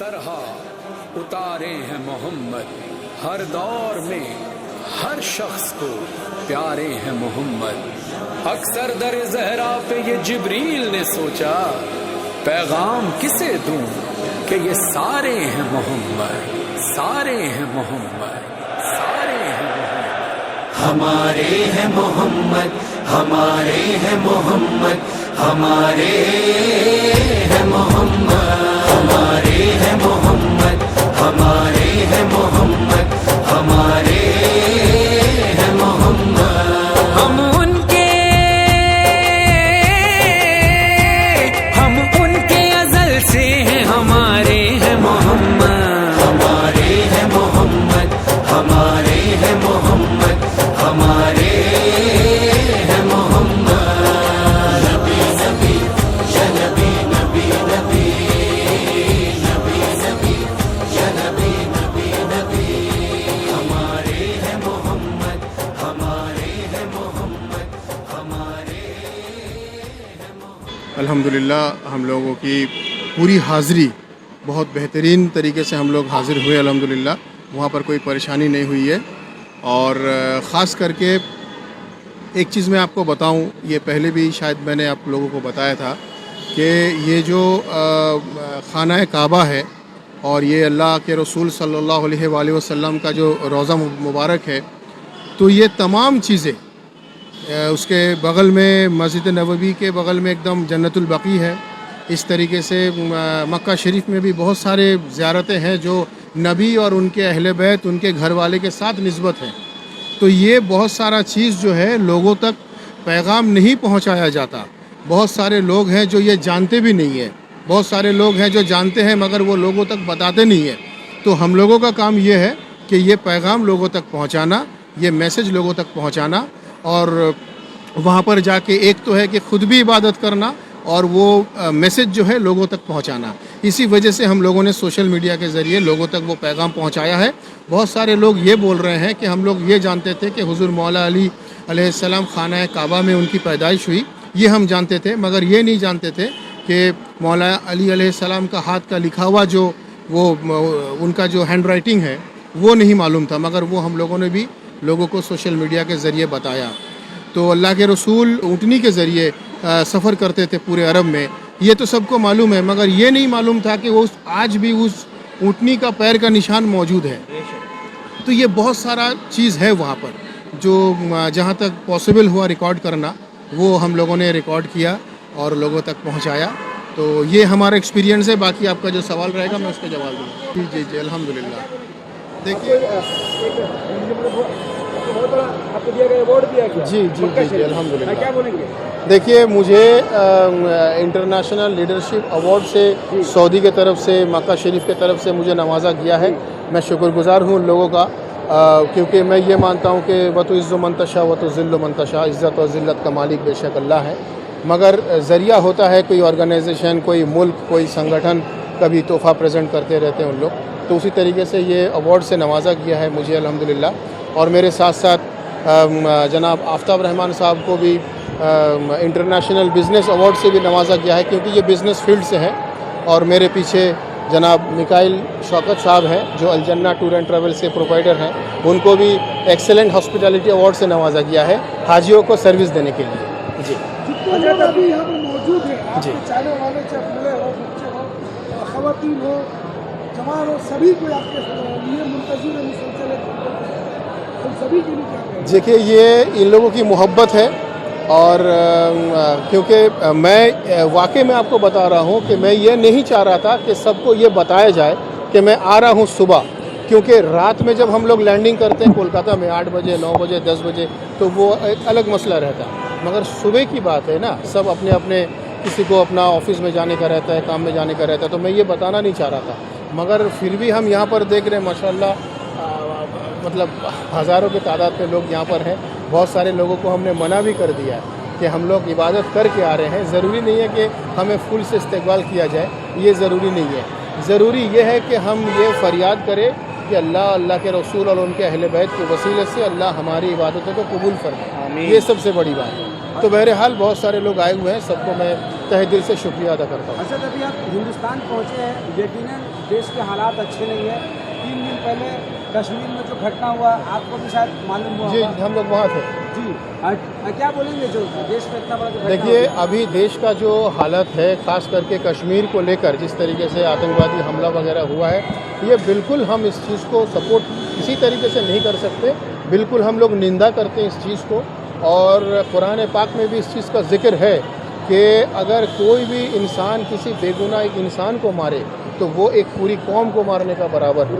तरह उतारे हैं मोहम्मद, हर दौर में हर शख्स को प्यारे हैं मोहम्मद। अक्सर दर ज़हरा पे ये जिब्रील ने सोचा, पैगाम किसे दूं कि ये सारे हैं मोहम्मद, सारे हैं मोहम्मद, सारे हैं मोहम्मद। हमारे हैं मोहम्मद, हमारे हैं मोहम्मद, हमारे हैं मोहम्मद, हमारे हैं मोहम्मद, हमारे हैं मोहम्मद, हमारे हैं मोहम्मद। हम उनके अज़ल से हैं, हमारे हैं मोहम्मद, हमारे हैं मोहम्मद, हमारे हैं मोहम्मद, हमारे हैं मोहम्मद। नबी नबी या नबी नबी नबी, नबी नबी या नबी नबी नबी, हमारे हैं मोहम्मद, हमारे हैं मोहम्मद, हमारे हैं मोहम्मद। अल्हम्दुलिल्लाह हम लोगों की पूरी हाज़िरी बहुत बेहतरीन तरीके से हम लोग हाज़िर हुए अल्हम्दुलिल्लाह, वहाँ पर कोई परेशानी नहीं हुई है। और ख़ास करके एक चीज़ मैं आपको बताऊं, ये पहले भी शायद मैंने आप लोगों को बताया था कि ये जो खाना काबा है और ये अल्लाह के रसूल सल्लल्लाहु अलैहि वसल्लम का जो रोज़ा मुबारक है, तो ये तमाम चीज़ें उसके बग़ल में मस्जिद नबवी के बग़ल में एकदम जन्नतुल बकी है। इस तरीके से मक्का शरीफ में भी बहुत सारे ज़ियारतें हैं जो नबी और उनके अहले बैत, उनके घर वाले के साथ निस्बत है। तो ये बहुत सारा चीज़ जो है लोगों तक पैगाम नहीं पहुंचाया जाता। बहुत सारे लोग हैं जो ये जानते भी नहीं है, बहुत सारे लोग हैं जो जानते हैं मगर वो लोगों तक बताते नहीं है। तो हम लोगों का काम ये है कि ये पैगाम लोगों तक पहुंचाना, ये मैसेज लोगों तक पहुंचाना, और वहाँ पर जाके एक तो है कि ख़ुद भी इबादत करना और वो मैसेज जो है लोगों तक पहुंचाना। इसी वजह से हम लोगों ने सोशल मीडिया के ज़रिए लोगों तक वो पैगाम पहुंचाया है। बहुत सारे लोग ये बोल रहे हैं कि हम लोग ये जानते थे कि हुज़ूर मौला अली अलैहिस्सलाम खाना काबा में उनकी पैदाइश हुई, ये हम जानते थे, मगर ये नहीं जानते थे कि मौला अली अलैहिस्सलाम का हाथ का लिखा हुआ जो वो उनका जो हैंड राइटिंग है वो नहीं मालूम था, मगर वो हम लोगों ने भी लोगों को सोशल मीडिया के ज़रिए बताया। तो अल्लाह के रसूल ऊँटनी के ज़रिए सफ़र करते थे पूरे अरब में, ये तो सबको मालूम है, मगर ये नहीं मालूम था कि वो आज भी उस ऊँटनी का पैर का निशान मौजूद है। तो ये बहुत सारा चीज़ है वहाँ पर जो जहाँ तक पॉसिबल हुआ रिकॉर्ड करना, वो हम लोगों ने रिकॉर्ड किया और लोगों तक पहुँचाया। तो ये हमारा एक्सपीरियंस है। बाकी आपका जो सवाल रहेगा मैं उसका जवाब दूँगा। जी जी जी अल्हम्दुलिल्लाह। देखिए आपको दिया गया अवार्ड दिया गया। जी जी जी जी अल्हम्दुलिल्लाह। क्या बोलेंगे? देखिए मुझे इंटरनेशनल लीडरशिप अवार्ड से सऊदी के तरफ से, मक्का शरीफ के तरफ से मुझे नवाजा गया है। मैं शुक्रगुज़ार हूँ उन लोगों का, क्योंकि मैं ये मानता हूँ कि वतो इज़्ज़ो मंतशा वतो ज़िल्लो मंतशा, इज़्ज़त और ज़िल्लत का मालिक बेशक अल्लाह है, मगर ज़रिया होता है कोई ऑर्गेनाइजेशन, कोई मुल्क, कोई संगठन कभी तोहफ़ा प्रेजेंट करते रहते हैं उन लोग। तो उसी तरीके से ये अवार्ड से नवाजा गया है मुझे अल्हम्दुलिल्लाह। और मेरे साथ साथ जनाब आफ्ताब रहमान साहब को भी इंटरनेशनल बिज़नेस अवार्ड से भी नवाजा गया है, क्योंकि ये बिज़नेस फील्ड से है। और मेरे पीछे जनाब मिकाइल शौकत साहब हैं जो अलजन्ना टूर एंड ट्रैवल्स के प्रोवाइडर हैं, उनको भी एक्सेलेंट हॉस्पिटैलिटी अवार्ड से नवाजा गया है हाजियों को सर्विस देने के लिए। जी अभी यहाँ पर मौजूद है जी। चाहने वाले, चाहे बड़े हो, बच्चे हो, ख़वातीन हो, जवान हो, सभी को आपके लिए मुंतज़िर है मुसलसल है, हम सभी के लिए क्या कहें? देखिए ये इन लोगों की मोहब्बत है, और क्योंकि मैं वाकई में आपको बता रहा हूँ कि मैं ये नहीं चाह रहा था कि सबको ये बताया जाए कि मैं आ रहा हूँ सुबह, क्योंकि रात में जब हम लोग लैंडिंग करते हैं कोलकाता में 8 बजे, 9 बजे, 10 बजे, तो वो एक अलग मसला रहता है। मगर सुबह की बात है ना, सब अपने अपने, किसी को अपना ऑफिस में जाने का रहता है, काम में जाने का रहता है, तो मैं ये बताना नहीं चाह रहा था। मगर फिर भी हम यहाँ पर देख रहे हैं माशाल्लाह, मतलब हज़ारों की तादाद में लोग यहाँ पर हैं। बहुत सारे लोगों को हमने मना भी कर दिया है कि हम लोग इबादत करके आ रहे हैं, ज़रूरी नहीं है कि हमें फुल से इस्तकबाल किया जाए, ये ज़रूरी नहीं है। ज़रूरी ये है कि हम ये फरियाद करें कि अल्लाह, अल्लाह के रसूल और उनके अहले बैत के वसीले से अल्लाह हमारी इबादतों को कबूल फरमाए, ये सबसे बड़ी बात है। तो बहरहाल बहुत सारे लोग आए हुए हैं, सबको मैं तहे दिल से शुक्रिया अदा करता हूँ। अच्छा, अभी आप हिंदुस्तान पहुँचे हैं, यकीनन देश के हालात अच्छे नहीं है। 3 दिन पहले कश्मीर में जो घटना हुआ आपको भी शायद मालूम हुआ जी, होगा। हम लोग वहाँ थे जी। क्या बोलेंगे जो देश में इतना बड़ा जो घटना देखिए, हुआ? अभी देश का जो हालत है, ख़ास करके कश्मीर को लेकर जिस तरीके से आतंकवादी हमला वगैरह हुआ है, ये बिल्कुल हम इस चीज़ को सपोर्ट किसी तरीके से नहीं कर सकते। बिल्कुल हम लोग निंदा करते हैं इस चीज़ को, और कुरान पाक में भी इस चीज़ का जिक्र है कि अगर कोई भी इंसान किसी बेगुनाह एक इंसान को मारे तो वो एक पूरी कौम को मारने का बराबर है।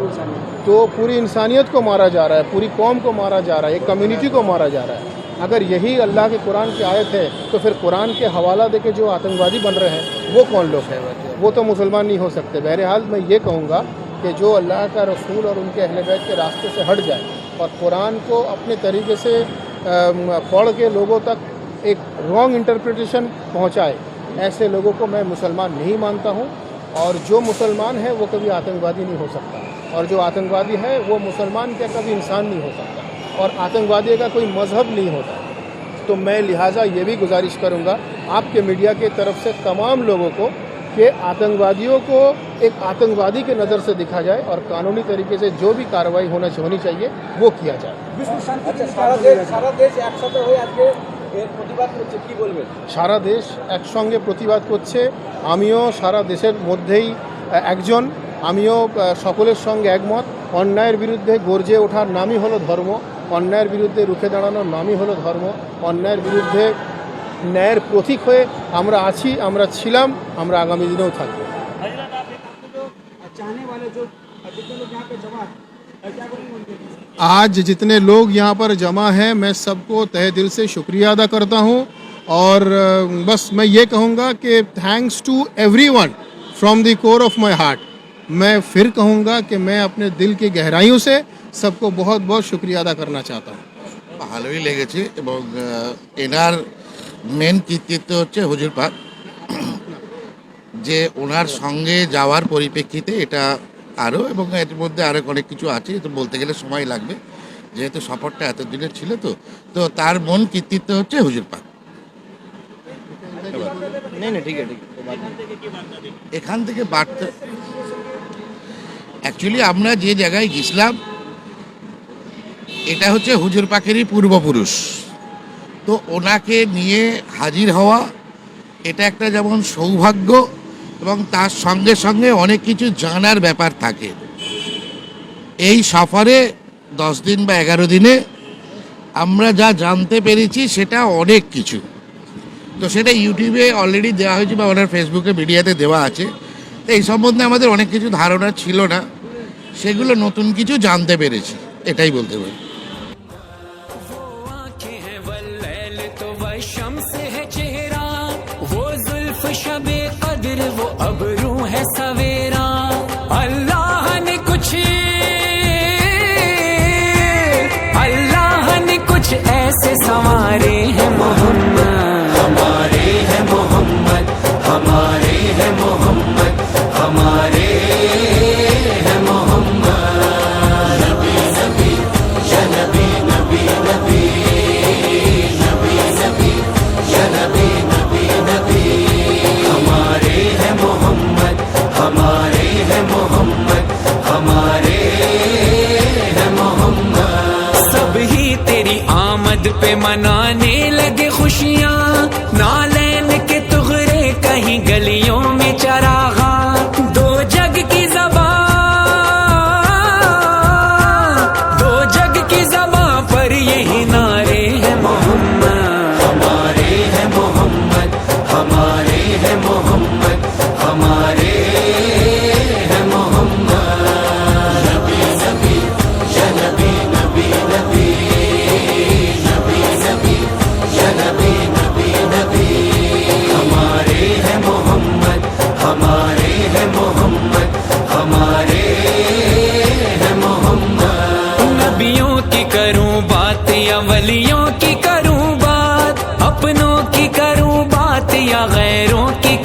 तो पूरी इंसानियत को मारा जा रहा है, पूरी कौम को मारा जा रहा है, एक कम्युनिटी को मारा जा रहा है। अगर यही अल्लाह के कुरान की आयत है तो फिर कुरान के हवाला देके जो आतंकवादी बन रहे हैं वो कौन लोग हैं? वो तो मुसलमान नहीं हो सकते। बहरहाल मैं ये कहूँगा कि जो अल्लाह का रसूल और उनके अहले बैत के रास्ते से हट जाए और कुरान को अपने तरीके से पढ़ के लोगों तक एक रॉन्ग इंटरप्रिटेशन पहुँचाए, ऐसे लोगों को मैं मुसलमान नहीं मानता हूँ। और जो मुसलमान है वो कभी आतंकवादी नहीं हो सकता, और जो आतंकवादी है वो मुसलमान क्या कभी इंसान नहीं हो सकता, और आतंकवादी का कोई मज़हब नहीं होता। तो मैं लिहाजा ये भी गुजारिश करूँगा आपके मीडिया की तरफ से तमाम लोगों को कि आतंकवादियों को एक आतंकवादी के नज़र से देखा जाए और कानूनी तरीके से जो भी कार्रवाई होनी चाहिए वो किया जाए। विश्व शांति सारा देश একসাথে হয়ে আজকে এর প্রতিবাদ করছে, কি বলবেন? সারা দেশ একসঙ্গে প্রতিবাদ করছে। আমিও সারা দেশের মধ্যেই একজন, আমিও সকলের সঙ্গে একমত। অন্যায়ের বিরুদ্ধে গর্জে ওঠার নামই হলো ধর্ম, অন্যায়ের বিরুদ্ধে রুখে দাঁড়ানোর নামই হলো ধর্ম। অন্যায়ের বিরুদ্ধে ন্যায়ের প্রতীক হয়ে আমরা আছি, আমরা ছিলাম, আমরা আগামী দিনেও থাকবো। चाहने वाले जो जितने लोग यहाँ पे जमा क्या बोलेंगे उनके लिए? आज जितने लोग यहाँ पर जमा हैं, मैं सबको तहे दिल से शुक्रिया अदा करता हूँ। और बस मैं ये कहूँगा कि thanks to everyone from the core of my heart. मैं फिर कहूँगा कि मैं अपने दिल की गहराइयों से सबको बहुत बहुत शुक्रिया अदा करना चाहता हूँ। ভালোই লেগেছে এবং এনার মেন কৃতিত্ব হচ্ছে হুজুর পাক, যে ওনার সঙ্গে যাওয়ার পরিপ্রেক্ষিতে এটা আরও, এবং এর মধ্যে আরও অনেক কিছু আছে, তো বলতে গেলে সময় লাগবে যেহেতু সফরটা এত দিনের ছিল। তো তার মন কৃতিত্ব হচ্ছে হুজুর পাক। এখান থেকে বার্তা অ্যাকচুয়ালি আমরা যে জায়গায় গেছিলাম এটা হচ্ছে হুজুর পাকেরই পূর্বপুরুষ, তো ওনাকে নিয়ে হাজির হওয়া এটা একটা যেমন সৌভাগ্য, এবং তার সঙ্গে সঙ্গে অনেক কিছু জানার ব্যাপার থাকে। এই সফরে 10 দিন বা 11 দিনে আমরা যা জানতে পেরেছি সেটা অনেক কিছু। তো সেটা ইউটিউবে অলরেডি দেওয়া হয়েছে বা ওনার ফেসবুকে মিডিয়াতে দেওয়া আছে। তো এই সম্বন্ধে আমাদের অনেক কিছু ধারণা ছিল না, সেগুলো নতুন কিছু জানতে পেরেছি, এটাই বলতে পারি। शबे कदर वो अबरू है सवेरा, अल्लाह ने कुछ ऐसे संवारे हैं मोहम्मद। हमारे हैं मोहम्मद, हमारे हैं मोहम्मद, हमारे हैं मोहम्मद। नबी नबी या नबी नबी नबी, नबी नबी या नबी नबी नबी, हमारे हैं मोहम्मद, हमारे हैं मोहम्मद, हमारे हैं मोहम्मद। सब ही तेरी आमद पे मनाने लगे खुशियाँ, नालैन के तुगरे कहीं गलियों में चरागा, दो जग की ज़बां पर यही नारे हैं मोहम्मद। हमारे हैं मोहम्मद, हमारे हैं मोहम्मद, हमारे हैं मोहम्मद। नबी नबी या नबी नबी नबी, नबी नबी या नबी नबी नबी, हमारे हैं मोहम्मद, हमारे हैं मोहम्मद, हमारे हैं मोहम्मद। नबियों की करूं बात या वलियों की करूं बात, अपनों की करूं बात या गैरों की